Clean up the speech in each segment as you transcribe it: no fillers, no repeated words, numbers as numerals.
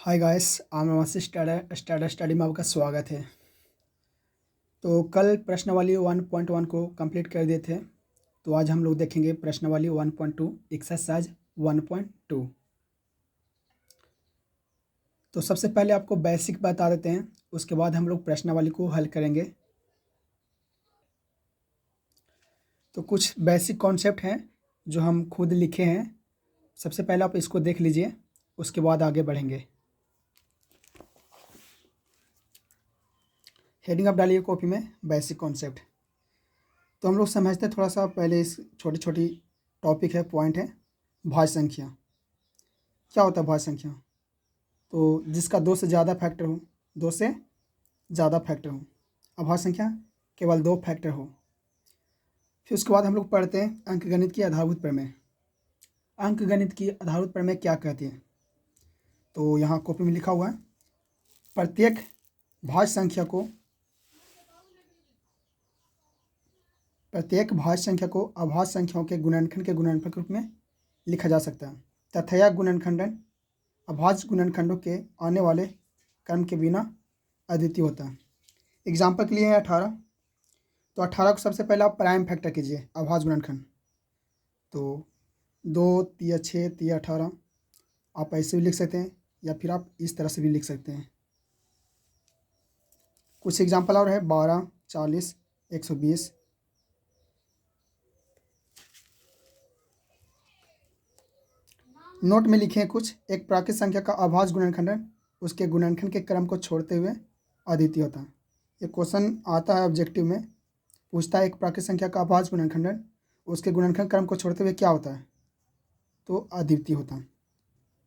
Hi guys, आमरवासी स्टाडा study में आपका स्वागत है। तो कल प्रश्नावली 1.1 को कंप्लीट कर दिए थे। तो आज हम लोग देखेंगे प्रश्नावली 1.2 एक्सरसाइज 1.2। तो सबसे पहले आपको बेसिक बता देते हैं, उसके बाद हम लोग प्रश्नावली को हल करेंगे। तो कुछ बेसिक कॉन्सेप्ट हैं जो हम खुद लिखे हैं। सबसे पहले आप इसको देख लीजिए, उसके बाद आगे बढ़ेंगे। हेडिंग आप डालिए कॉपी में, बेसिक कॉन्सेप्ट। तो हम लोग समझते हैं थोड़ा सा पहले। इस छोटी छोटी टॉपिक है, पॉइंट है। भाज्य संख्या क्या होता है? भाज्य संख्या तो जिसका दो से ज़्यादा फैक्टर हो, दो से ज़्यादा फैक्टर हो। अभाज्य संख्या केवल दो फैक्टर हो। फिर उसके बाद हम लोग पढ़ते हैं अंकगणित की आधारभूत प्रमेय। अंकगणित की आधारभूत प्रमेय क्या कहती है? तो यहाँ कॉपी में लिखा हुआ है, प्रत्येक भाज्य संख्या को अभाज्य संख्याओं के गुणनखंड के गुणनफल के रूप में लिखा जा सकता है तथा यह गुणनखंडन अभाज्य गुणनखंडों के आने वाले क्रम के बिना अद्वितीय होता है। एग्जाम्पल के लिए है 18। तो 18 को सबसे पहले आप प्राइम फैक्टर कीजिए, अभाज्य गुणनखंड। तो 2 तिया 6 तिया 18 आप ऐसे भी लिख सकते हैं, या फिर आप इस तरह से भी लिख सकते हैं। कुछ एग्जाम्पल और है, 12 40 120। नोट में लिखे हैं कुछ। एक प्राकृत संख्या का अभाज्य गुणनखंडन उसके गुणनखंड के क्रम को छोड़ते हुए अद्वितीय होता है। ये क्वेश्चन आता है ऑब्जेक्टिव में, पूछता है एक प्राकृत संख्या का अभाज्य गुणनखंडन उसके गुणनखंड क्रम को छोड़ते हुए क्या होता है? तो अद्वितीय होता है।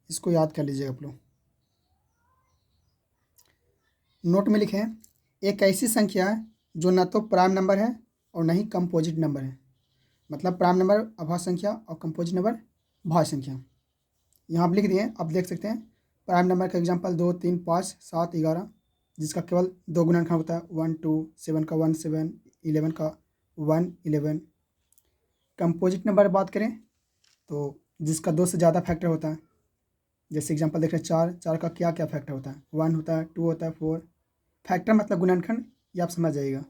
इसको याद कर लीजिएगा आप लोग। नोट में लिखे हैं, एक ऐसी संख्या है जो न तो प्राइम नंबर है और न ही कंपोजिट नंबर है। मतलब प्राइम नंबर अभाज्य संख्या और कंपोजिट नंबर भाज्य संख्या। यहाँ आप लिख दिए, आप देख सकते हैं। प्राइम नंबर का एग्जांपल 2 3 5 7 11, जिसका केवल दो गुणनखंड होता है, 1 2, 7 का 1 7, 11 का 1 11। कंपोजिट नंबर बात करें तो जिसका दो से ज़्यादा फैक्टर होता है। जैसे एग्जांपल देख रहे हैं, 4 का क्या क्या फैक्टर होता है? 1 होता है, 2 होता है, 4। फैक्टर मतलब गुणनखंड, ये आप समझ जाइएगा।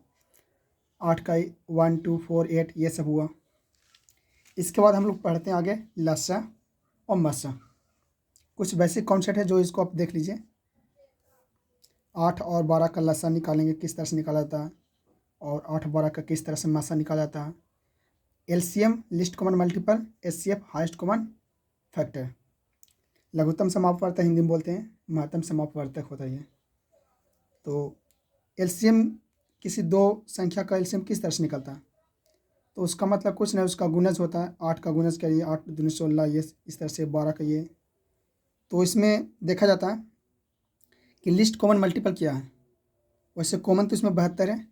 8 का 1 2 4 8, ये सब हुआ। इसके बाद हम लोग पढ़ते हैं आगे लसा और मसा। कुछ बेसिक कॉन्सेप्ट है जो इसको आप देख लीजिए। 8 और 12 का लसा निकालेंगे, किस तरह से निकाला जाता है, और 8 12 का किस तरह से मसा निकाला जाता है। LCM least common multiple, HCF highest common factor. लघुत्तम समापवर्तक हिंदी में बोलते हैं, महत्तम समापवर्तक होता है ये। तो एलसीएम किसी दो संख्या का एलसीएम किस तरह से निकलता है? तो उसका मतलब कुछ नहीं, उसका गुणज होता है। 8 का गुणज करिए, 8 दूनी 16, ये इस तरह से 12 का ये। तो इसमें देखा जाता है कि लिस्ट कॉमन मल्टीपल क्या है। वैसे कॉमन तो इसमें 72 है,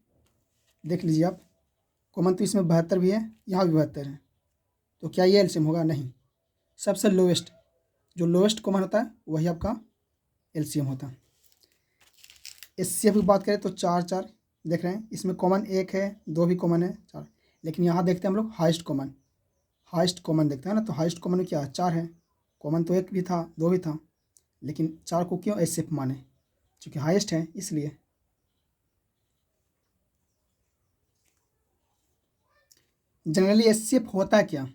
देख लीजिए आप। कॉमन तो इसमें 72 भी है, यहाँ भी 72 है। तो क्या ये एलसीएम होगा? नहीं। सबसे लोवेस्ट, जो लोवेस्ट कॉमन होता है वही आपका एलसीएम होता है। एचसीएफ की बात करें तो 4 4 देख रहे हैं, इसमें कॉमन 1 है, 2 भी कॉमन है, 4। लेकिन यहाँ देखते हैं हम लोग हाईएस्ट कॉमन देखते हैं ना। तो हाईएस्ट कॉमन में क्या है? 4 है। कॉमन तो 1 भी था, 2 भी था, लेकिन 4 को क्यों एचसीएफ माने? चूँकि हाईएस्ट है इसलिए। जनरली एचसीएफ होता है क्या?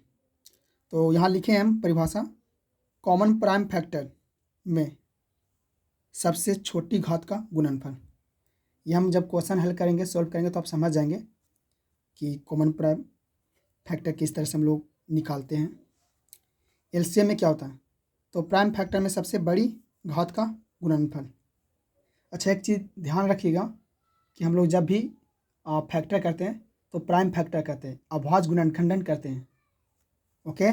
तो यहाँ लिखे हैं हम परिभाषा, कॉमन प्राइम फैक्टर में सबसे छोटी घात का गुणनफल। ये हम जब क्वेश्चन हल करेंगे, सॉल्व करेंगे, तो आप समझ जाएंगे कि कॉमन प्राइम फैक्टर किस तरह से हम लोग निकालते हैं। एलसीएम में क्या होता है? तो प्राइम फैक्टर में सबसे बड़ी घात का गुणनफल। अच्छा, एक चीज़ ध्यान रखिएगा कि हम लोग जब भी फैक्टर करते हैं तो प्राइम फैक्टर करते हैं, अभाज्य गुणनखंडन करते हैं। ओके,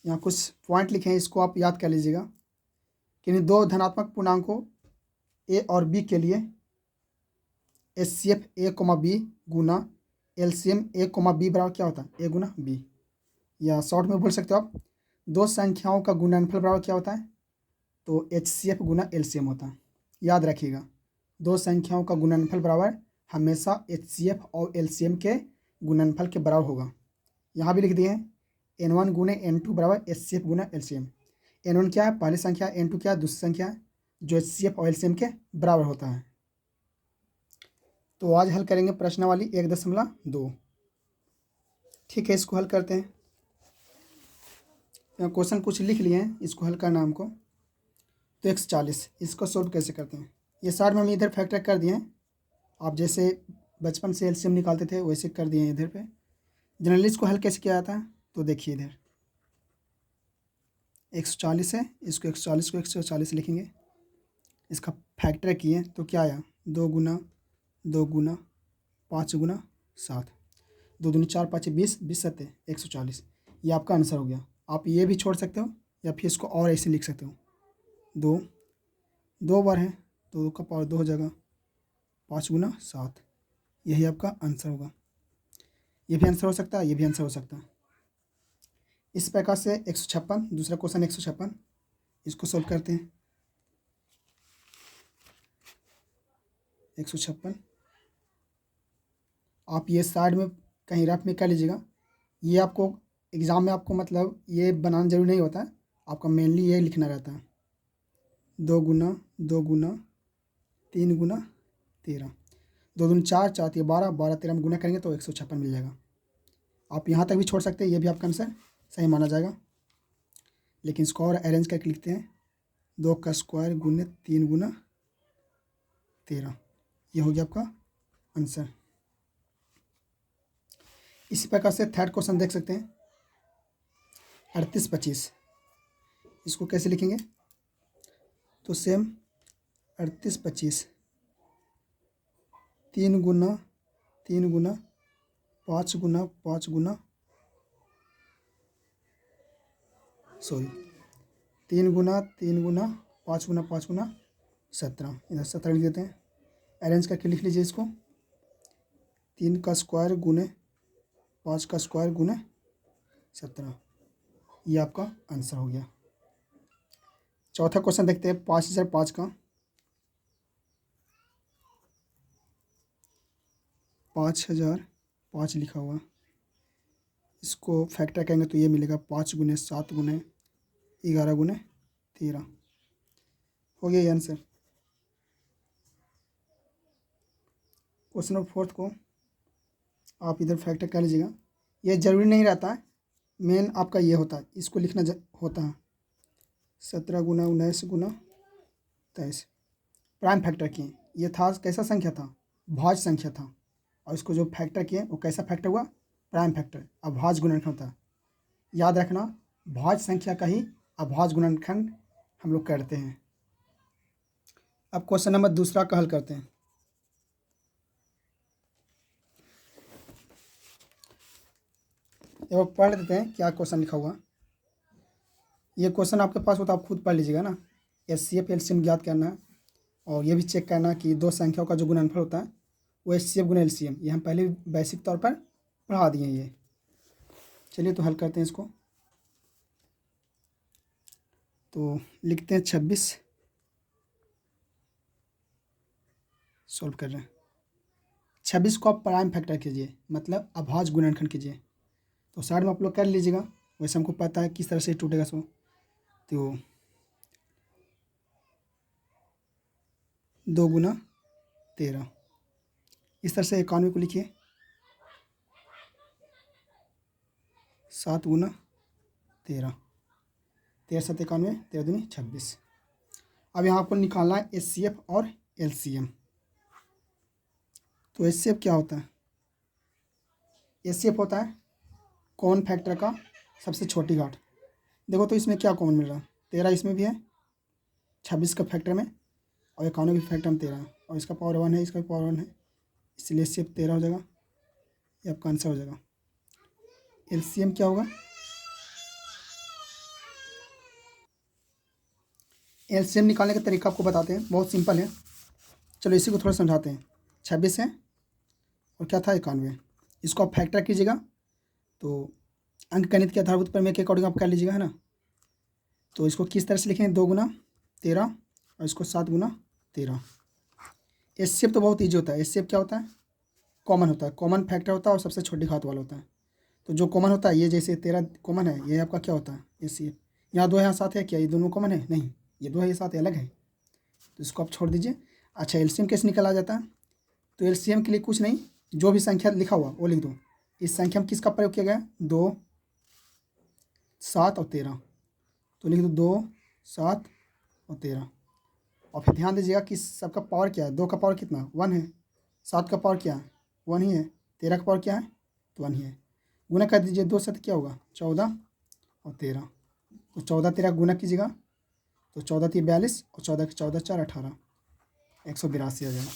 यहाँ कुछ पॉइंट लिखे हैं, इसको आप याद कर लीजिएगा कि दो धनात्मक पूर्णांकों ए और बी के लिए एचसीएफ ए कोमा बी गुना एलसीएम ए कोमा बी बराबर क्या होता है? ए गुना बी। या शॉर्ट में बोल सकते हो आप, दो संख्याओं का गुणनफल बराबर क्या होता है? तो एचसीएफ गुना एलसीएम होता है। याद रखिएगा, दो संख्याओं का गुणनफल बराबर हमेशा एचसीएफ और एलसीएम के गुणनफल के बराबर होगा। यहाँ भी लिख दिए हैं, N1 गुने N2 बराबर एचसीएफ गुना एलसीएम। N1 क्या है, पहली संख्या, N2 क्या है, दूसरी संख्या है, जो HCF और LCM के बराबर होता है। तो आज हल करेंगे प्रश्नावली 1.2। ठीक है, इसको हल करते हैं। क्वेश्चन कुछ लिख लिए हैं, इसको हल करना हमको। तो 140 इसको सोल्व कैसे करते हैं, ये साइड में हम इधर फैक्टर कर दिए हैं। आप जैसे बचपन से LCM निकालते थे वैसे कर दिए हैं इधर पे। जनरली इसको हल कैसे किया जाता है, तो देखिए इधर 140 है, इसको 140 को 140 लिखेंगे। इसका फैक्टर किए तो क्या आया, 2 गुना 2 गुना 5 गुना 7, 2 दूनी 4 5 20, 20 7 140। ये आपका आंसर हो गया। आप ये भी छोड़ सकते हो या फिर इसको और ऐसे लिख सकते हो। 2 बार है तो 2 का पावर 2 हो जाएगा, 5 गुना 7, यही आपका आंसर होगा। ये भी आंसर हो सकता है, ये भी आंसर हो सकता है। इस प्रकार से 156, दूसरा क्वेश्चन 156, इसको सोल्व करते हैं। 156 आप ये साइड में कहीं रफ में कर लीजिएगा। ये आपको एग्ज़ाम में आपको मतलब ये बनाना जरूरी नहीं होता है, आपका मेनली ये लिखना रहता है। 2 गुना 2 गुना 3 गुना 13, 2 दूनी 4 4 3 12, 12 13 में गुना करेंगे तो 156 मिल जाएगा। आप यहाँ तक भी छोड़ सकते हैं, ये भी आपका आंसर सही माना जाएगा। लेकिन इसको और अरेंज करके लिखते हैं। 2 का स्क्वायर गुने 3 गुना 13, ये हो गया आपका आंसर। इसी प्रकार से थर्ड क्वेश्चन देख सकते हैं। 38 25, इसको कैसे लिखेंगे, तो सेम 38 25, 3 गुना 3 गुना 5 गुना 5 गुना 3 गुना 3 गुना 5 गुना 5 गुना 17, इधर 17 लिख देते हैं। अरेंज करके लिख लीजिए इसको। 3 का स्क्वायर गुने 5 का स्क्वायर गुने 17, ये आपका आंसर हो गया। चौथा क्वेश्चन देखते हैं 5005 का। 5005 लिखा हुआ, इसको फैक्टर करेंगे तो ये मिलेगा 5 गुने 7 गुने 11 गुने 13, हो गया ये आंसर। क्वेश्चन नंबर 4 को आप इधर फैक्टर कर लीजिएगा। ये ज़रूरी नहीं रहता है, मेन आपका ये होता है, इसको लिखना होता है। 17 गुना 19 गुना 23, प्राइम फैक्टर किए। ये था कैसा संख्या था, भाज्य संख्या था, और इसको जो फैक्टर किए वो कैसा फैक्टर हुआ, प्राइम फैक्टर, अभाज्य गुणनखंड होता है। याद रखना, भाज्य संख्या का ही अभाज्य गुणनखंड हम लोग करते हैं। अब क्वेश्चन नंबर दूसरा का हल करते हैं। एक पढ़ लेते हैं क्या क्वेश्चन लिखा हुआ। ये क्वेश्चन आपके पास हो तो आप खुद पढ़ लीजिएगा ना। HCF LCM ज्ञात करना है, और ये भी चेक करना कि दो संख्याओं का जो गुणनफल होता है वो HCF गुना LCM, ये हम पहले बेसिक तौर पर पढ़ा दिए हैं ये। चलिए तो हल करते हैं इसको। तो लिखते हैं 26, सॉल्व कर रहे हैं। 26 को आप प्राइम फैक्टर कीजिए, मतलब अभाज्य गुणनखंड कीजिए। तो साइड में आप लोग कर लीजिएगा, वैसे हमको पता है किस तरह से टूटेगा सो। तो 2 गुना 13, इस तरह से 91 को लिखिए। 7 गुना 13, 13 7 91, 13 दूनी 26। अब यहाँ आपको निकालना है HCF और LCM। तो HCF क्या होता है, HCF होता है कॉमन फैक्टर का सबसे छोटी घात। देखो तो इसमें क्या कॉमन मिल रहा है, 13 इसमें भी है, 26 का फैक्टर में, और 91 के फैक्टर में 13 है, और इसका पावर 1 है, इसका पावर 1 है, इसलिए HCF 13 हो जाएगा। ये आपका आंसर हो जाएगा। LCM क्या होगा, LCM निकालने का तरीका आपको बताते हैं, बहुत सिंपल है। चलो इसी को थोड़ा समझाते हैं। 26 है और क्या था 91, इसको आप फैक्टर कीजिएगा तो अंक गणित के आधारभूत प्रमेय के अकॉर्डिंग आप कर लीजिएगा, है ना। तो इसको किस तरह से लिखेंगे, 2 गुना 13 और इसको 7 गुना 13। HCF तो बहुत ईजी होता है। HCF क्या होता है, कॉमन होता है, कॉमन फैक्टर होता है और सबसे छोटी घात वाला होता है। तो जो कॉमन होता है, ये जैसे 13 कॉमन है, ये आपका क्या होता है HCF। यहाँ 2 है, यहाँ 7 है, क्या ये दोनों कॉमन है? नहीं, ये 2 है, ये 7 अलग है, तो इसको आप छोड़ दीजिए। अच्छा, एलसीएम कैसे निकाला जाता है? तो एलसीएम के लिए कुछ नहीं, जो भी संख्या लिखा हुआ वो लिख दो। इस संख्या में किसका प्रयोग किया गया? 2, 7 और 13, तो लिख दो 2, 7 और 13। और फिर ध्यान दीजिएगा कि सबका पावर क्या है। 2 का पावर कितना? 1 है। 7 का पावर क्या है? 1 ही है। 13 का पावर क्या है? तो 1 ही है। गुना कर दीजिए, 2 से क्या होगा? 14 और 13, तो 14 13 गुना कीजिएगा, तो 14 3 42 और 14 के 14 4 18, 182 आ जाएगा।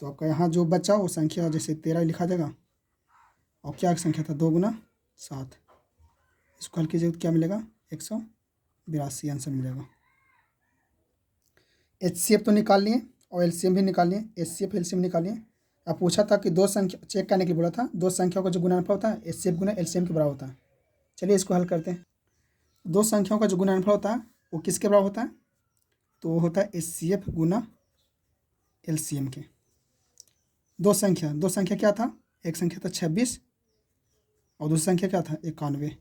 तो आपका यहाँ जो बचा वो संख्या जैसे 13 लिखा जाएगा। और क्या संख्या था? 2 गुना 7, इसको हल कीजिए तो क्या मिलेगा? 182 आंसर मिलेगा। एचसीएफ तो निकाल लिए और एलसीएम भी निकाल लिए। एचसीएफ एलसीएम निकालिए। अब पूछा था कि 2 संख्या चेक करने के लिए बोला था, 2 संख्याओं का जो गुणनफल होता है एचसीएफ गुना एलसीएम के बराबर होता है। चलिए इसको हल करते हैं। 2 संख्याओं का जो गुणनफल होता है वो किसके बराबर होता है? तो वो होता है एचसीएफ गुना एलसीएम के। 2 संख्या क्या था? एक संख्या था 26 और दूसरी संख्या क्या था? 91।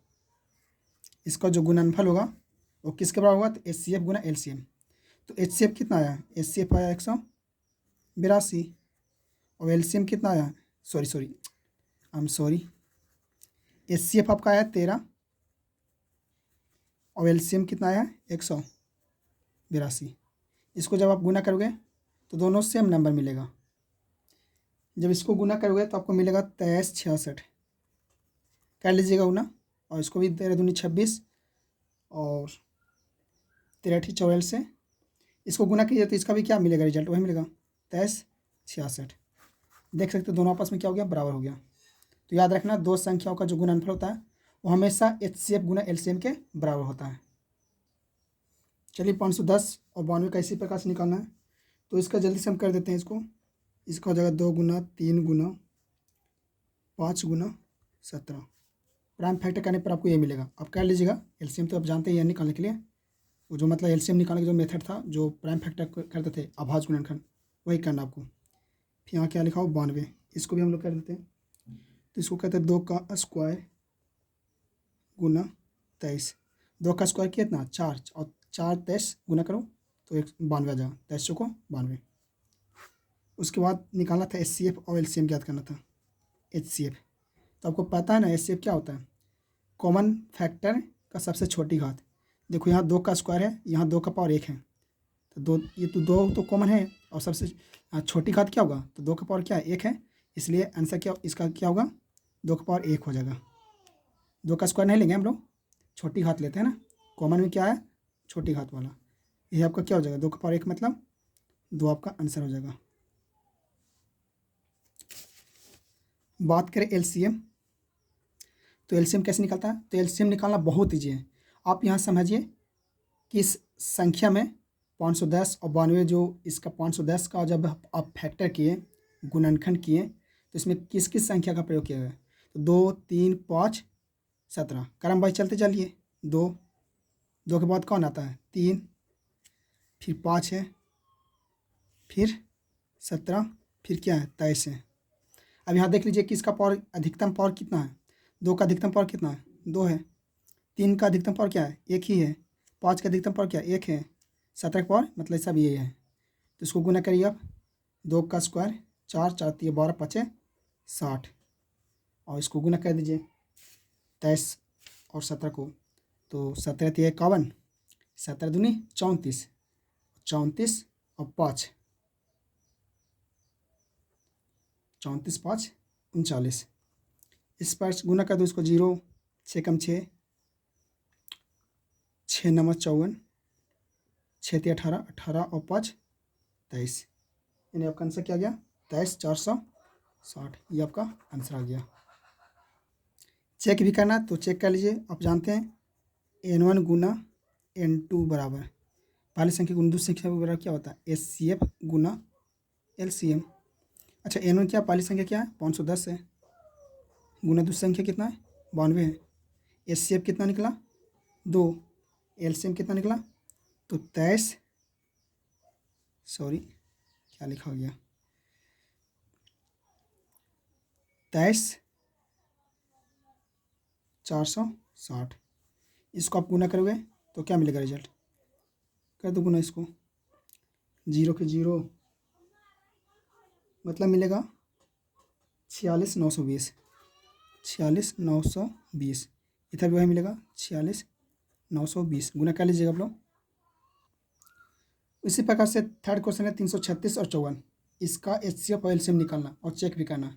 इसका जो गुणनफल होगा वो किसके बराबर होगा? तो एचसीएफ गुना एलसीएम। तो एचसीएफ कितना आया? एचसीएफ आया 182 और एलसीएम कितना आया? सॉरी एचसीएफ आपका आया 13 और एलसीएम कितना आया? 182। इसको जब आप गुना करोगे तो दोनों सेम नंबर मिलेगा। जब इसको गुना करोगे तो आपको मिलेगा 2366। कर लीजिएगा गुना, और इसको भी 13 दूनी 26 और 13 44 से इसको गुना कीजिए तो इसका भी क्या मिलेगा? रिजल्ट वही मिलेगा 2366। देख सकते हो दोनों आपस में क्या हो गया? बराबर हो गया। तो याद रखना 2 संख्याओं का जो गुणनफल होता है वो हमेशा एचसीएफ गुना एलसीएम के बराबर होता है। चलिए 510 और 92 का इसी प्रकार से निकालना है, तो इसका जल्दी से हम कर देते हैं। इसका हो जाएगा 2 गुना 3 गुना 5 गुना 17। प्राइम फैक्टर करने पर आपको ये मिलेगा। आप कर लीजिएगा। एलसीएम तो आप जानते ही हैं निकालने के लिए, वो जो मतलब एलसीएम निकालने का जो मेथड था, जो प्राइम फैक्टर करते थे अभाज्य गुणनखंड, वही करना आपको। फिर यहाँ क्या लिखा हो? 92। इसको भी हम लोग कर देते हैं। तो इसको कहते हैं 2 का स्क्वायर गुना 23। 2 का स्क्वायर कितना? 4 और 4 23 गुना करो तो 92 आ जाएगा। 23 को 92। उसके बाद निकालना था एचसीएफ और एलसीएम ज्ञात करना था। एचसीएफ तो आपको पता है ना एचसीएफ क्या होता है? कॉमन फैक्टर का सबसे छोटी घात। देखो यहाँ 2 का स्क्वायर है, यहाँ 2 का पावर 1 है, तो 2 ये तो 2 तो कॉमन है, और सबसे छोटी घात क्या होगा? तो 2 का पावर क्या है? 1 है, इसलिए आंसर क्या इसका क्या होगा? 2 का पावर 1 हो जाएगा। 2 का स्क्वायर नहीं लेंगे हम लोग, छोटी घात लेते हैं ना। कॉमन में क्या है? छोटी घात वाला। ये आपका क्या हो जाएगा? 2 का पावर 1 मतलब 2 आपका आंसर हो जाएगा। बात करें एलसीएम, तो एलसीएम कैसे निकलता है? तो एलसीएम निकालना बहुत ईजी है। आप यहाँ समझिए कि इस संख्या में 510 और 92, जो इसका 510 का जब आप फैक्टर किए, गुणनखंड किए, तो इसमें किस किस संख्या का प्रयोग किया गया? तो 2 3 5 17 क्रम बाई चलते चलिए। 2 के बाद कौन आता है? 3, फिर 5 है, फिर 17, फिर क्या है? 23 है। अब यहाँ देख लीजिए कि इसका पावर अधिकतम पावर कितना है? 2 का अधिकतम पावर कितना है? 2 है। 3 का अधिकतम पावर क्या है? 1 ही है। 5 का अधिकतम पावर क्या है? 1 है। 17 का पावर मतलब सब ये है। तो इसको गुना करिए आप। 2 का स्क्वायर 4 4 3 12 5 60, और इसको गुना कर दीजिए 23 और 17 को। तो 17 3 51, 17 दूनी 34, 34 और 5 34 5 39। इस पर गुना कर दो इसको। 0 6 कम 6, 6 9 54, 6 3 18, 18 और 5 23। यानी आपका आंसर क्या आ गया? 23 460। ये आपका आंसर आ गया। चेक भी करना तो चेक कर लीजिए। आप जानते हैं N1 गुना N2 बराबर पहली संख्या गुना दूसरी संख्या के बराबर क्या होता है? एचसीएफ गुना एलसीएम। अच्छा, N1 क्या? पहली संख्या क्या है? 510 है, गुना दूसरी संख्या कितना है? 92 है। एचसीएफ कितना निकला? 2। एलसीएम कितना निकला? तो 23, सॉरी क्या लिखा हो गया? 23 460। इसको आप गुना करोगे तो क्या मिलेगा रिजल्ट, कर दो गुना इसको, 0 के 0 मतलब मिलेगा 46,920, 46,920, इधर भी वही मिलेगा 46,920, गुना कर लीजिएगा आप लोग। इसी प्रकार से थर्ड क्वेश्चन है 336 और 54, इसका HCF और LCM निकालना और चेक भी करना।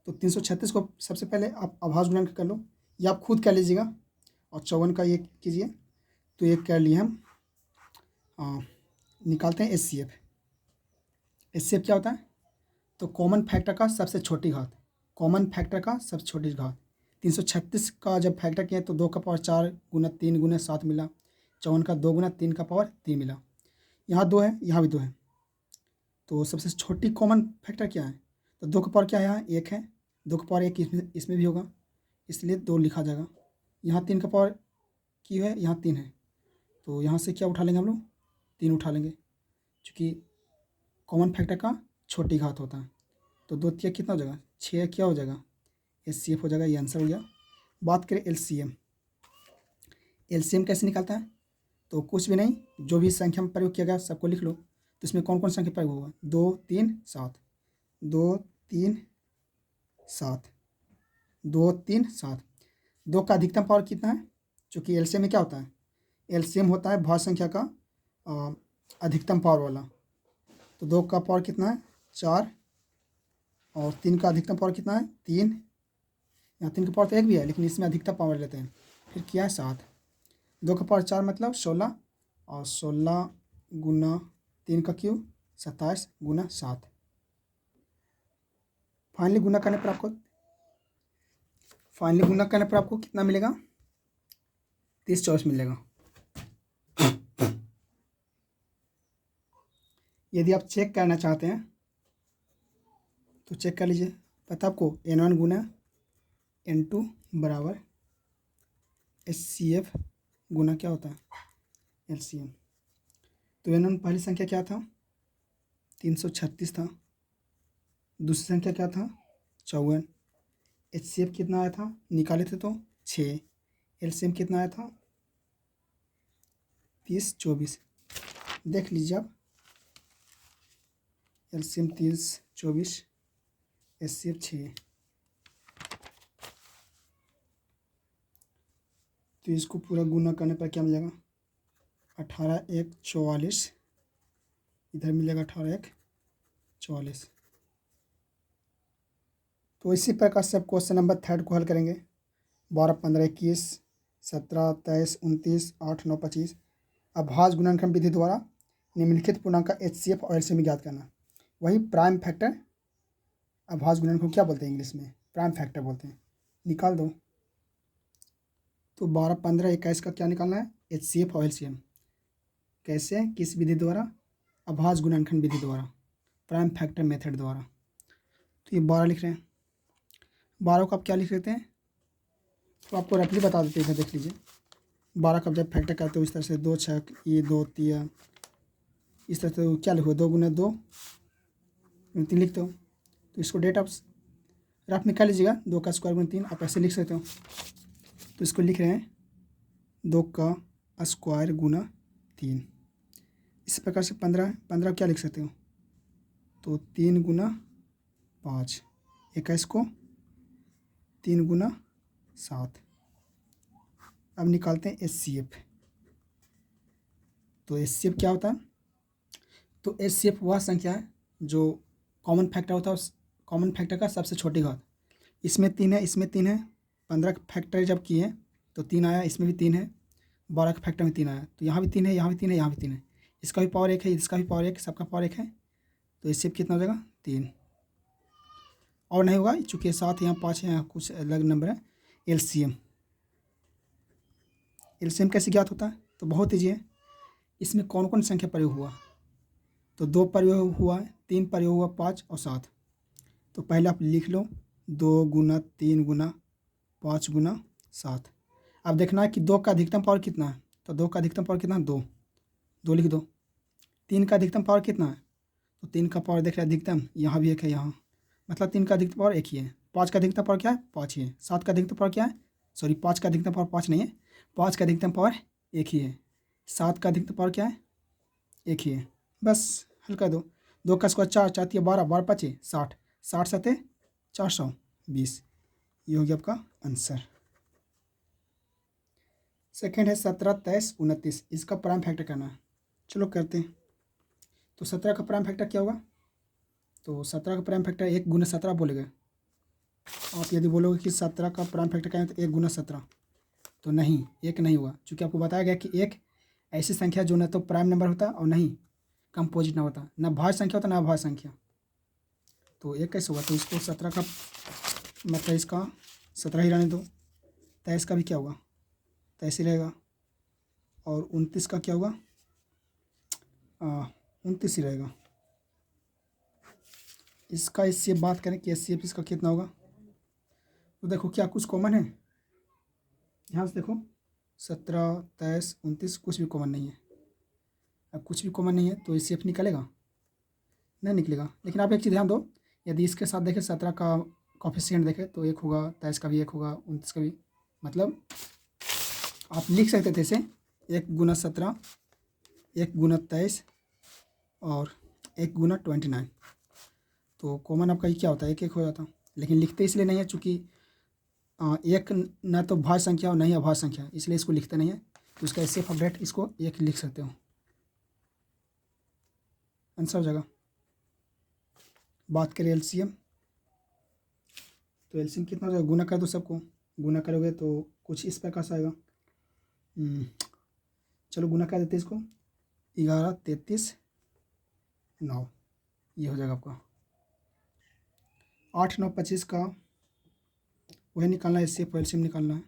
तो 336 को सबसे पहले आप अभाज्य गुणनखंड कर लो, या आप खुद कर लीजिएगा, और 54 का ये कीजिए। तो ये कर लिए हम, निकालते हैं HCF। HCF क्या होता है, तो कॉमन फैक्टर का सबसे छोटी घात, कॉमन फैक्टर का सबसे छोटी घात। 336 का जब फैक्टर किए तो 2 का पावर 4 गुना 3 गुना 7 मिला, 54 का 2 गुना 3 का पावर 3 मिला, यहाँ 2 है यहाँ भी 2 है, तो सबसे छोटी कॉमन फैक्टर क्या है, तो 2 का पावर क्या है, यहाँ 1 है, 2 का पावर 1 इसमें भी होगा, इसलिए 2 लिखा जाएगा। यहाँ 3 का पावर क्यों है, यहाँ 3 है, तो यहाँ से क्या उठा लेंगे हम लोग, 3 उठा लेंगे, क्योंकि कॉमन फैक्टर का छोटी घात होता है। तो 2 तिया कितना हो जाएगा, 6 क्या हो जाएगा, HCF हो जाएगा, ये आंसर हो गया। बात करें LCM, LCM कैसे निकालता है, तो कुछ भी नहीं, जो भी संख्या में प्रयोग किया गया सबको लिख लो। तो इसमें कौन कौन संख्या प्रयोग होगा, 2 3 7, 2 3 7, 2 3 7, 2 का अधिकतम पावर कितना है, चूँकि LCM में क्या होता है, LCM होता है भाज्य संख्या का अधिकतम पावर वाला। तो 2 का पावर कितना है, 4, और 3 का अधिकतम पावर कितना है, 3, यहाँ 3 का पावर तो 1 भी है, लेकिन इसमें अधिकतम पावर लेते हैं, फिर किया है 7, 2 का पावर 4 मतलब 16, और 16 गुना 3 का क्यूब 27 गुना 7। फाइनली गुना करने पर आपको कितना मिलेगा, 30/24 मिलेगा। यदि आप चेक करना चाहते हैं तो चेक कर लीजिए, पता आपको N1 गुना N2 बराबर HCF गुना क्या होता है, LCM। तो N1 पहली संख्या क्या था, 336 था, दूसरी संख्या क्या था, 54, HCF कितना आया था, निकाले थे तो 6, LCM कितना आया था, 30/24, देख लीजिए आप, LCM 30/24, HCF 6, तो इसको पूरा गुना करने पर क्या मिलेगा, 18 1 44, इधर मिलेगा 18 1 44। तो इसी प्रकार से आप क्वेश्चन नंबर 3 को हल करेंगे। 12 15 21 17 23 29 8 9 25 अभाज्य गुणनखंड विधि द्वारा निम्नलिखित पूर्णांक का HCF और LCM ज्ञात करना। वही प्राइम फैक्टर, अभाज्य गुणनखंड को क्या बोलते हैं इंग्लिश में, प्राइम फैक्टर बोलते हैं, निकाल दो। तो 12 15 21 का क्या निकालना है, HCF और LCM, कैसे, किस विधि द्वारा, अभाज्य गुणनखंड विधि द्वारा, प्राइम फैक्टर मेथड द्वारा। तो ये 12 लिख रहे हैं, 12 को आप क्या लिख लेते हैं, तो आपको रफली बता देते हैं, देख लीजिए। 12 का जब फैक्टर करते हो इस तरह से 2 6 ये 2 3, इस तरह से क्या लिखो, 2 गुना 2 3 लिखते हो। तो इसको डेट आप रफ निकाल लीजिएगा, 2 का स्क्वायर गुना 3 आप ऐसे लिख सकते हो। तो इसको लिख रहे हैं 2 का स्क्वायर गुना 3। इस प्रकार से 15 क्या लिख सकते हो, तो 3 गुना 5, 21 को 3 गुना 7। अब निकालते हैं HCF। तो HCF क्या होता है, तो HCF वह संख्या है जो कॉमन फैक्टर होता है, कॉमन फैक्टर का सबसे छोटी घात। इसमें 3 है, इसमें 3 है, 15 का फैक्टर जब किए तो 3 आया, इसमें भी 3 है, 12 का फैक्टर में 3 आया, तो यहाँ भी 3 है, यहाँ भी 3 है, यहाँ भी 3 है, इसका भी पावर 1 है, इसका भी पावर 1, सबका पावर 1 है। तो HCF कितना हो जाएगा, 3, और नहीं होगा चूँकि 7 यहाँ 5 है, यहाँ कुछ अलग नंबर है। LCM कैसे ज्ञात होता है, तो बहुत ईजी है। इसमें कौन कौन संख्या प्रयोग हुआ, तो 2 प्रयोग हुआ है, 3 प्रयोग हुआ, 5 और 7। तो पहले आप लिख लो 2 गुना 3 गुना 5 गुना 7। अब देखना है कि 2 का अधिकतम पावर कितना है, तो 2 का अधिकतम पावर कितना है, 2 लिख दो। 3 का अधिकतम पावर कितना है, तो 3 का पावर देख रहे हैं अधिकतम, यहाँ भी 1 है, यहाँ मतलब 3 का अधिकतम पावर 1 ही है। 5 का अधिकतम पावर क्या है, 5 ही है। 7 का अधिकतम पावर क्या है, सॉरी 5 का अधिकतम पावर 5 नहीं है, 5 का अधिकतम पावर 1 ही है, 7 का अधिकतम पावर क्या है? 1 ही है। बस हल कर दो। 2 का स्क्वायर 4, 4 12, 12 5 60, 60 7 420। ये हो गया आपका आंसर। सेकेंड है 17 23 29, इसका प्राइम फैक्टर करना है। चलो करते हैं। तो 17 का प्राइम फैक्टर क्या होगा? तो 17 का प्राइम फैक्टर 1 गुना 17 बोलेंगे आप। यदि बोलोगे कि 17 का प्राइम फैक्टर क्या है तो 1 गुना 17, तो नहीं, एक नहीं हुआ, क्योंकि आपको बताया गया कि एक ऐसी संख्या जो न तो प्राइम नंबर होता और नहीं कंपोजिट नंबर होता, ना भाज्य संख्या होता ना अभाज्य संख्या। तो एक कैसे हुआ? तो इसको 17 का मतलब इसका 17 ही रहने दो। 23 का भी क्या होगा? 23 ही रहेगा। और 29 का क्या होगा? 29 ही रहेगा। इसका इससे बात करें कि एस इसका कितना होगा, तो देखो क्या कुछ कॉमन है? ध्यान से देखो, 17 23 29 कुछ भी कॉमन नहीं है। अब कुछ भी कॉमन नहीं है तो एस निकलेगा? नहीं निकलेगा। लेकिन आप एक चीज़ ध्यान दो, यदि इसके साथ देखें 17 का कॉफिशिएंट देखें तो 1 होगा, 23 का भी 1 होगा, 29 का भी। मतलब आप लिख सकते थे इसे 1 गुना 17, 1 गुना 23 और 1 गुना 29। तो कॉमन आपका ये क्या होता है? 1 1 हो जाता। लेकिन लिखते इसलिए नहीं है चूँकि एक ना तो भाज्य संख्या और नहीं अभाज्य संख्या, इसलिए इसको लिखते नहीं है। तो इसका एस एफ अपडेट इसको 1 लिख सकते हो, आंसर हो जाएगा। बात करें एलसीएम, तो एलसीएम कितना हो जाएगा? गुना कर दो सबको, गुना करोगे तो कुछ इस प्रकार से आएगा। चलो गुना कर देते इसको, 11 33 9, ये हो जाएगा आपका। 8 9 25 का वही निकालना है, इससे एलसीएम निकालना है।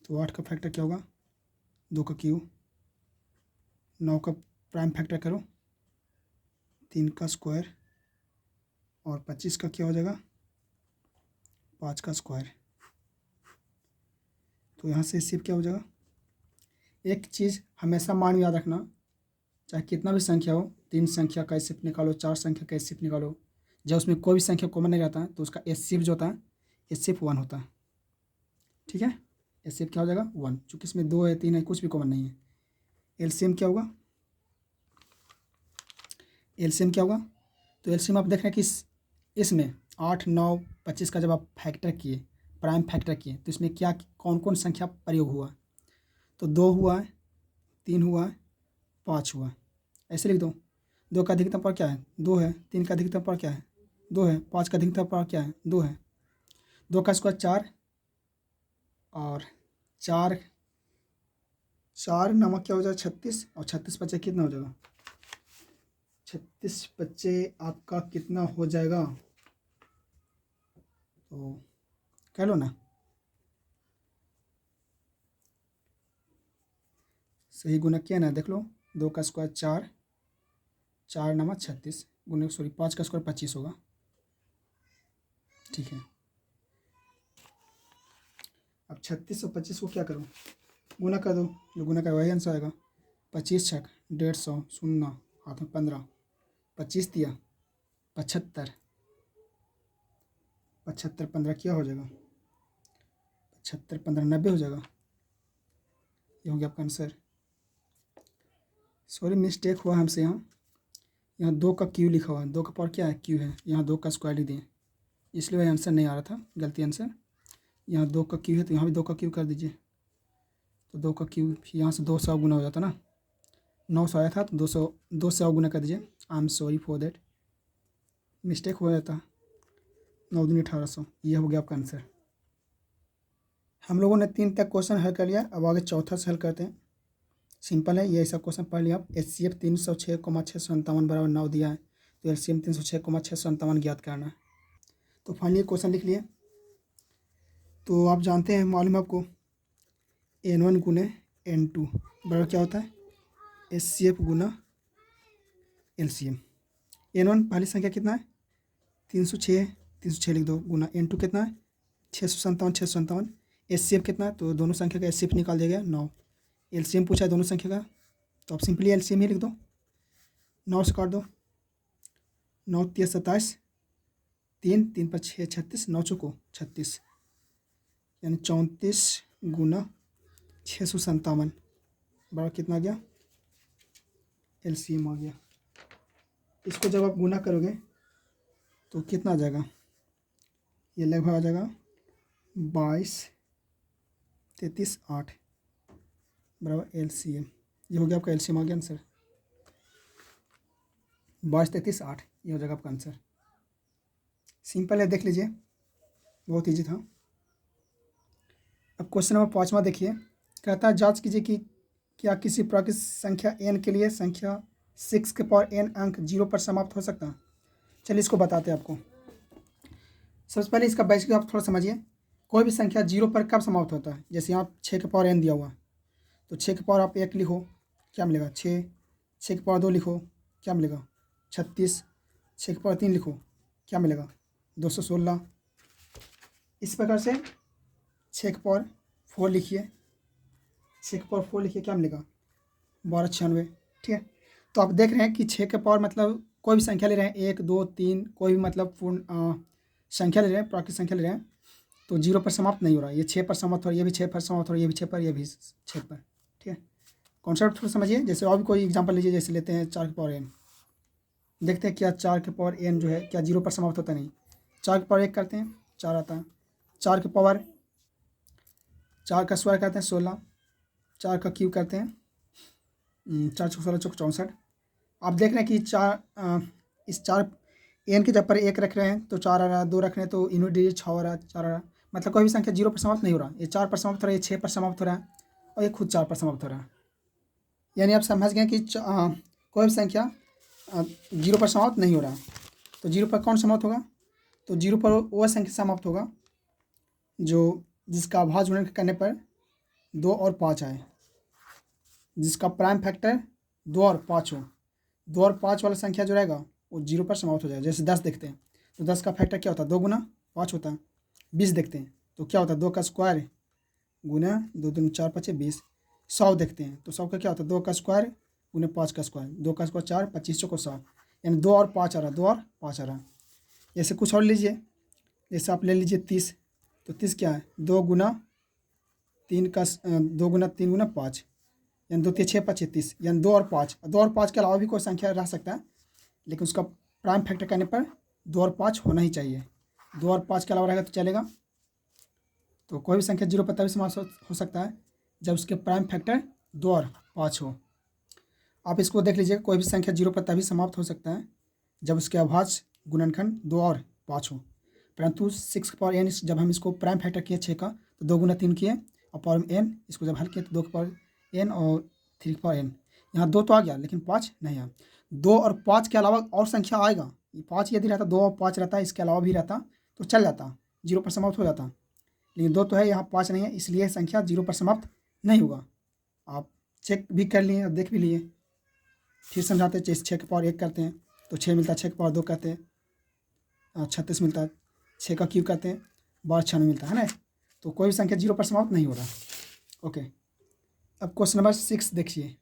तो 8 का फैक्टर क्या होगा? 2 का क्यूब। 9 का प्राइम फैक्टर करो, 3 का स्क्वायर। और 25 का क्या हो जाएगा? 5 का स्क्वायर। तो यहाँ से सिर्फ क्या हो जाएगा? एक चीज़ हमेशा मान में याद रखना, चाहे कितना भी संख्या हो, 3 संख्या का एस निकालो, 4 संख्या का एस निकालो, जब उसमें कोई भी संख्या कॉमन नहीं रहता है तो उसका एस जो होता है एस 1 होता है। ठीक है, एस क्या हो जाएगा? 1, चूँकि इसमें 2 है 3 है कुछ भी कॉमन नहीं है। एलसीएम क्या होगा? एलसीएम क्या होगा? तो एलसीएम आप देख रहे हैं कि इसमें 8 9 25 का जब आप फैक्टर किए, प्राइम फैक्टर किए, तो इसमें क्या कौन कौन संख्या प्रयोग हुआ? तो 2 हुआ है, 3 हुआ है, 5 हुआ है। ऐसे लिख दो। 2 का अधिकतम पावर क्या है? 2 है। 3 का अधिकतम पावर क्या है? 2 है। 5 का अधिकतम पावर क्या है? 2 है। 2 का स्क्वायर 4 और 4 4 नमक क्या हो जाएगा? 36 और 36 बचे कितना हो जाएगा? 36 बच्चे आपका कितना हो जाएगा? तो कह लो ना, सही गुना किया ना, देख लो। 2 का स्क्वायर 4, 4 नमक 36 गुना, सॉरी 5 का स्क्वायर 25 होगा। ठीक है, अब 36 और 25 को क्या करो? गुना कर दो, जो गुना कर वही आंसर आएगा। 25 छक 150, शून्य हाथ में 15, 25 दिया 75, 75 15 क्या हो जाएगा? 75 15 90 हो जाएगा। ये हो गया आपका आंसर। सॉरी मिस्टेक हुआ हमसे, यहाँ 2 का क्यू लिखा हुआ है, 2 का पावर क्या है? क्यू है। यहाँ 2 का स्क्वायर लिख दिए, इसलिए वही आंसर नहीं आ रहा था, गलती आंसर। यहाँ 2 का क्यू है तो यहाँ भी 2 का क्यू कर दीजिए। तो 2 का क्यू यहाँ से 200 गुना हो जाता ना, 900 आया था तो 200 गुना कर दीजिए। I am sorry for that, mistake हो जाता। 9 दूनी 1800, ये हो गया आपका आंसर। हम लोगों ने 3 तक क्वेश्चन हल कर लिया, अब आगे चौथा से हल करते हैं। सिंपल है, ये ऐसा क्वेश्चन पढ़ लिया आप। एच सी एफ 306,657 बराबर 9 दिया है, तो एल सी एम 306,657 ज्ञात करना है। तो फाइनली क्वेश्चन लिख लिए। तो आप जानते हैं, मालूम है आपको, N1 गुने N2 बराबर क्या होता है? एच सी एफ गुना एल सी एम। N1 पहली संख्या कितना है? 306, 306 लिख दो, गुना N2 कितना है? 657, 657। एच सी एफ कितना है? तो दोनों संख्या का एच सी एफ निकाल दिया गया 9। एल सी एम पूछा है दोनों संख्या का, तो आप सिंपली एल सी एम ही लिख दो। 9 से काट दो, 9 3 27, 3 3 5 6 36, 9 चौको 36, यानी 34 गुना 657। बराबर कितना आ गया, एलसीएम आ गया। इसको जब आप गुना करोगे तो कितना आ जाएगा, ये लगभग आ जाएगा 22, 33, 8 बराबर एलसीएम। ये हो गया आपका एलसीएम आ गया आंसर, 22, 33, 8 ये हो जाएगा आपका आंसर। सिंपल है, देख लीजिए, बहुत ईजी था। अब क्वेश्चन नंबर 5वां देखिए, कहता है जांच कीजिए कि क्या किसी प्राकृत संख्या n के लिए संख्या 6 के पावर n अंक 0 पर समाप्त हो सकता है। चलिए इसको बताते हैं आपको। सबसे पहले इसका बेसिक आप थोड़ा समझिए। कोई भी संख्या 0 पर कब समाप्त होता है, जैसे यहाँ 6 के पावर n दिया हुआ, तो 6 के पावर आप 1 लिखो, क्या मिलेगा 6, 6 के पावर 2 लिखो, क्या मिलेगा 36, 6 के पावर 3 लिखो, क्या मिलेगा 216। इस प्रकार से 6 के पावर 4 लिखिए, 6 के पावर 4 लिखिए, क्या मिलेगा 1296। ठीक है, तो आप देख रहे हैं कि 6 के पावर मतलब कोई भी संख्या ले रहे हैं, 1, 2, 3, कोई भी मतलब पूर्ण संख्या ले रहे हैं, प्राकृतिक संख्या ले रहे हैं, तो 0 पर समाप्त नहीं हो रहा है। ये 6 पर समाप्त हो रहा है, ये भी 6 पर समाप्त हो रहा है, ये भी 6 पर, ये भी 6 पर। ठीक है, कॉन्सेप्ट थोड़ा समझिए। जैसे और भी कोई एग्जांपल लीजिए, जैसे लेते हैं 4 के पावर n, देखते हैं क्या 4 के पावर n जो है क्या 0 पर समाप्त होता नहीं। 4 के पावर 1 करते हैं, 4 आता है। 4 के पावर 4 का स्क्वायर करते हैं 16, 4 का क्यूब करते हैं 4 चौक 16 चौक 64। आप देख रहे हैं कि इस 4 एन के जब पर 1 रख रहे हैं तो 4 आ रहा है, 2 रख रहे हैं तो यूनिट डिजिट 6 आ रहा है, 4 आ रहा है। मतलब कोई भी संख्या 0 पर समाप्त नहीं हो रहा, ये 4 पर समाप्त हो रहा है, ये 6 पर समाप्त हो रहा है, और ये खुद 4 पर समाप्त हो रहा है। यानी आप समझ गए कि कोई भी संख्या 0 पर समाप्त नहीं हो रहा। तो 0 पर कौन समाप्त होगा, तो 0 पर वह संख्या समाप्त होगा जो जिसका अभाज्य गुणन करने पर 2 और 5 आए, जिसका प्राइम फैक्टर 2 और 5 हो। 2 और 5 वाला संख्या जो रहेगा वो 0 पर समाप्त हो जाएगा। जैसे 10 देखते हैं तो 10 का फैक्टर क्या होता है, 2 गुना 5 होता है। 20 देखते हैं तो क्या होता है, 2 का स्क्वायर गुना 2 दूनी 4 5 20। 100 देखते हैं तो 100 का क्या होता है, 2 का स्क्वायर गुना 5 का स्क्वायर, 2 का स्क्वायर 4, 25 चौको 100, यानी 2 और 5 आ रहा है, 2 और 5 आ रहा है। जैसे कुछ और लीजिए, जैसे आप ले लीजिए 30, तो 30 क्या है, 2 गुना 3 का 2 गुना 3 गुना 5, यानी 2 3 6 5 30, यानी 2 और 5। 2 और 5 के अलावा भी कोई संख्या रह सकता है, लेकिन उसका प्राइम फैक्टर करने पर 2 और 5 होना ही चाहिए। 2 और 5 के अलावा रहेगा तो चलेगा। तो कोई भी संख्या 0 पर तभी समाप्त हो सकता है जब उसके प्राइम फैक्टर 2 और 5 हो। आप इसको देख लीजिए, कोई भी संख्या 0 पर तभी समाप्त हो सकता है जब उसके अभाज्य गुणनखंड 2 और 5 हो। परंतु 6 पावर n जब हम इसको प्राइम फैक्टर किए 6 का, तो 2 गुना 3 किए और पावर n, इसको जब हल किए तो 2 के पावर n और 3 के पावर n। यहाँ 2 तो आ गया लेकिन 5 नहीं आया। 2 और 5 के अलावा और संख्या आएगा, 5 यदि रहता, 2 और 5 रहता, इसके अलावा भी रहता तो चल जाता, 0 पर समाप्त हो जाता। लेकिन 2 तो है, यहाँ 5 नहीं है, इसलिए संख्या 0 पर समाप्त नहीं होगा। आप चेक भी कर लिए और देख भी लिए। फिर समझाते हैं, जैसे 6 के पावर 1 करते हैं तो 6 मिलता है, 6 के पावर 2 करते हैं 36 मिलता है, 6 का क्यूब करते हैं 1296 मिलता है ना। तो कोई भी संख्या 0 पर समाप्त नहीं हो रहा। ओके, अब क्वेश्चन नंबर 6 देखिए।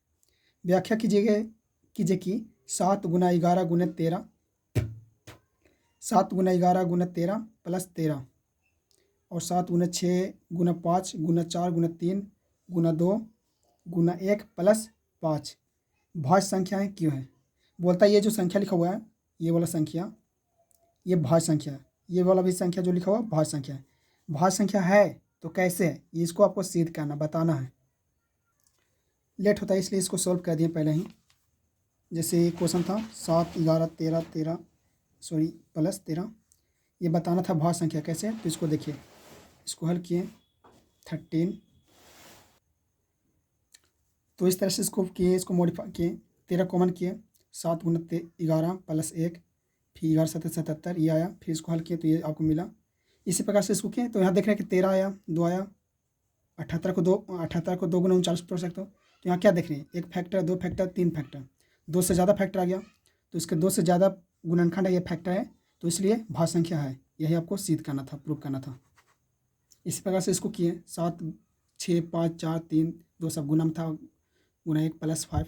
व्याख्या कीजिए कि 7 गुना 11 गुना 13, 7 गुना 11 गुना 13 प्लस 13 और 7 गुना 6 गुना 5 गुना 4 गुना 3 गुना 2 गुना 1 प्लस 5 भाज्य संख्याएँ क्यों हैं। बोलता है ये जो संख्या लिखा हुआ है, ये वाला संख्या, ये भाज्य संख्या है, ये वाला भी संख्या जो लिखा हुआ है भाज्य संख्या है। भाज्य संख्या है तो कैसे है, ये इसको आपको सिद्ध करना, बताना है। लेट होता है इसलिए इसको सॉल्व कर दिए पहले ही। जैसे क्वेश्चन था 7 11 13 13 सॉरी प्लस 13, ये बताना था भाज्य संख्या कैसे। तो इसको देखिए, इसको हल किए 13, तो इस तरह से इसको किए, इसको मॉडिफाई किए, 13 कॉमन किए, 7 गुना 11 प्लस 1, फिर 11 7 77 ये आया, फिर इसको हल किए तो ये आपको मिला। इसी प्रकार से इसको किए तो यहाँ देख रहे हैं कि 13 आया, 2 आया, 78 को 2 गुना 39 कर सकते हो। तो यहाँ क्या देख रहे हैं, 1 फैक्टर 2 फैक्टर 3 फैक्टर, 2 से ज़्यादा फैक्टर आ गया, तो इसके 2 से ज़्यादा गुणनखंड है, ये फैक्टर है, तो इसलिए भाज्य संख्या है। यही आपको सिद्ध करना था, प्रूव करना था। इसी प्रकार से इसको किए 7 6 5 4 3 2 सब गुणम था, गुना 1 प्लस 5,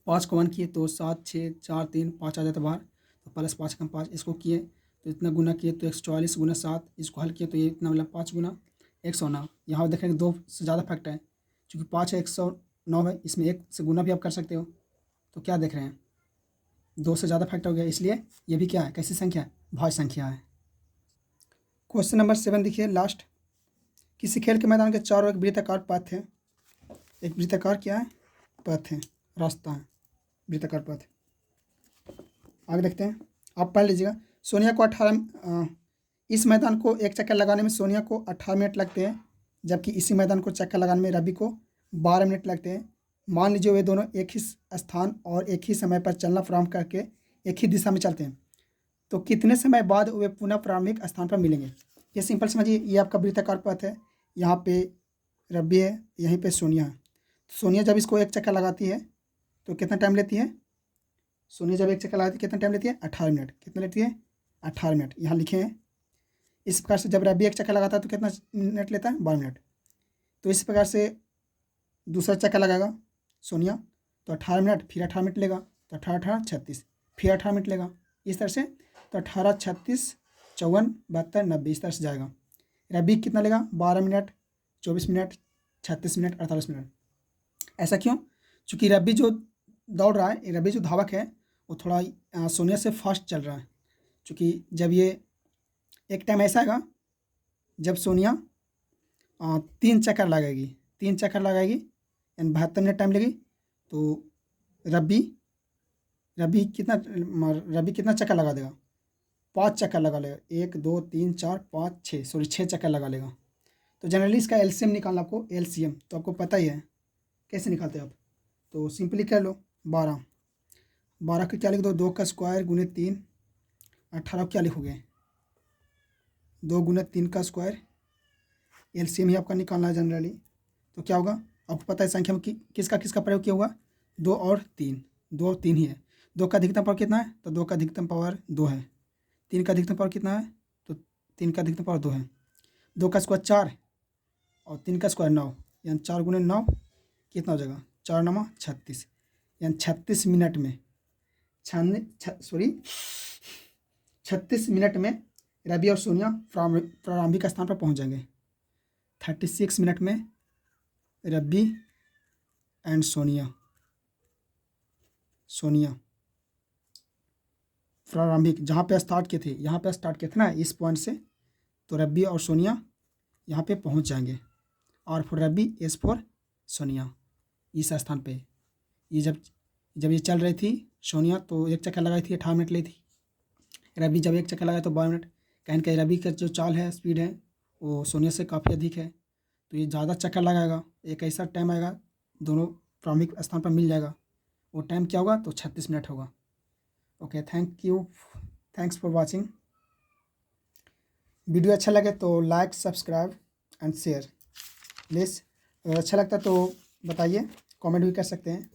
5 को 1 किए तो 7 6 4 3 5 आ जाता बाहर, तो प्लस 5 कम 5, इसको किए तो इतना गुना किए तो 144 गुना 7, इसको हल किए तो ये इतना मतलब 5 गुना 109। यहाँ देखेंगे 2 से ज़्यादा फैक्टर है, चूँकि 5 है, 9 है, इसमें 1 से गुना भी आप कर सकते हो। तो क्या देख रहे हैं, 2 से ज़्यादा फैक्टर हो गया, इसलिए ये भी क्या है, कैसी संख्या है, भाज्य संख्या है। क्वेश्चन नंबर 7 देखिए लास्ट। किसी खेल के मैदान के चारों एक वृत्ताकार पथ है। एक वृत्ताकार क्या है, पथ है, रास्ता है, वृत्ताकार पथ। आगे देखते हैं, आप पढ़ लीजिएगा। सोनिया को 18 इस मैदान को एक चक्कर लगाने में सोनिया को 18 मिनट लगते हैं, जबकि इसी मैदान को चक्कर लगाने में रवि को 12 मिनट लगते हैं। मान लीजिए वे दोनों एक ही स्थान और एक ही समय पर चलना प्रारंभ करके एक ही दिशा में चलते हैं, तो कितने समय बाद वे पुनः प्रारंभिक स्थान पर मिलेंगे। ये सिंपल समझिए, ये आपका वृत्ताकार पथ है, यहाँ पे रवि है, यहीं पे सोनिया है। सोनिया जब इसको एक चक्कर लगाती है तो कितना टाइम लेती है, सोनिया जब एक चक्कर लगाती है कितना टाइम लेती है, 18 मिनट। कितना लेती है, 18 मिनट, यहाँ लिखे हैं। इस प्रकार से जब रवि एक चक्कर लगाता है तो कितना मिनट लेता है, 12 मिनट। तो इस प्रकार से दूसरा चक्कर लगाएगा सोनिया तो 18 मिनट, फिर 18 मिनट लेगा, तो 18 36, फिर 18 मिनट लेगा, इस तरह से। तो 18 36 54 72 90, इस तरह से जाएगा। रवि कितना लेगा, 12 मिनट, 24 मिनट, 36 मिनट, 48 मिनट। ऐसा क्यों, चूँकि रवि जो दौड़ रहा है, रवि जो धावक है वो थोड़ा सोनिया से फास्ट चल रहा है। चूँकि जब ये एक टाइम ऐसा आएगा जब सोनिया 3 चक्कर लगाएगी, 3 चक्कर लगाएगी यानी 72 मिनट टाइम लेगी, तो रवि कितना चक्कर लगा देगा, 5 चक्कर लगा लेगा, 1 2 3 4 5 6, सॉरी 6 चक्कर लगा लेगा। तो जनरली इसका एलसीएम निकालना, आपको एलसीएम तो आपको पता ही है कैसे निकालते हैं आप, तो सिंपली कर लो 12 को क्या लिख दो, 2 का स्क्वायर गुने 3, 18 क्या लिखोगे, 2 गुने 3 का स्क्वायर। एलसीएम ही आपका निकालना है जनरली। तो क्या होगा, आपको पता है संख्या में किसका किसका प्रयोग किया हुआ, 2 और 3, 2 और 3 ही है। 2 का अधिकतम पावर कितना है, तो 2 का अधिकतम पावर 2 है। 3 का अधिकतम पावर कितना है, तो 3 का अधिकतम पावर 2 है। 2 का स्क्वायर 4 और 3 का स्क्वायर 9, यानी 4 गुने 9 कितना हो जाएगा, 4 9 36, यानी 36 मिनट में 36 मिनट में रवि और सोनिया प्रारंभिक स्थान पर पहुंच जाएंगे। 36 मिनट में रवि एंड सोनिया प्रारंभिक जहाँ पे स्टार्ट किए थे, यहाँ पे स्टार्ट किए थे ना इस पॉइंट से, तो रवि और सोनिया यहाँ पे पहुँच जाएंगे। R for Ravi, S for Sonia, इस स्थान पे। ये जब ये चल रही थी सोनिया तो एक चक्कर लगाई थी, 18 मिनट ली थी। रवि जब एक चक्कर लगाया तो 12 मिनट। कहीं कहीं रवि का जो चाल है, स्पीड है, वो सोनिया से काफ़ी अधिक है, तो ये ज़्यादा चक्कर लगाएगा। एक ऐसा टाइम आएगा दोनों प्रारंभिक स्थान पर मिल जाएगा, वो टाइम क्या होगा, तो 36 मिनट होगा। Okay, thanks for watching. Video अच्छा लगे तो like, subscribe and share please. अगर अच्छा लगता तो बताइए, कमेंट भी कर सकते हैं।